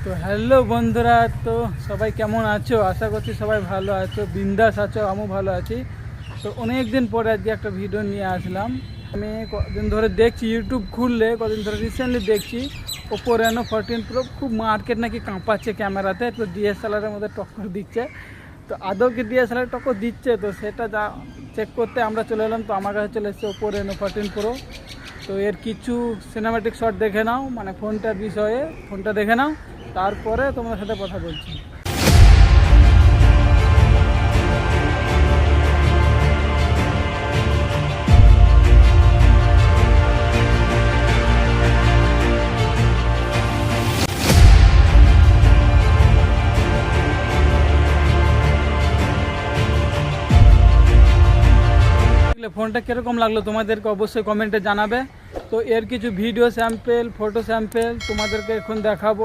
তো হ্যালো বন্ধুরা, তো সবাই কেমন আছো? আশা করছি সবাই ভালো আছো, বিন্দাস আছো, আমিও ভালো আছি। তো অনেক দিন পরে আজকে একটা ভিডিও নিয়ে আসলাম। আমি কদিন ধরে দেখছি, ইউটিউব খুললে কদিন ধরে রিসেন্টলি দেখছি ওপো রেনো 14 প্রো খুব মার্কেট নাকি কাঁপাচ্ছে ক্যামেরাতে, তো ডিএসএলআরের মধ্যে টক্কর দিচ্ছে। তো আদৌ কি ডিএসএলআর টক্কর দিচ্ছে? তো সেটা যা চেক করতে আমরা চলে এলাম। তো আমার কাছে চলে এসেছে ওপো রেনো 14 প্রো। তো এর কিছু সিনেম্যাটিক শট দেখে নাও, মানে ফোনটার বিষয়ে, ফোনটা দেখে নাও, তারপরে তোমার সাথে কথা বলছি। ফোনটা কীরকম লাগলো তোমাদেরকে অবশ্যই কমেন্টে জানাবে। তো এর কিছু ভিডিও স্যাম্পেল, ফটো স্যাম্পেল তোমাদেরকে এখন দেখাবো।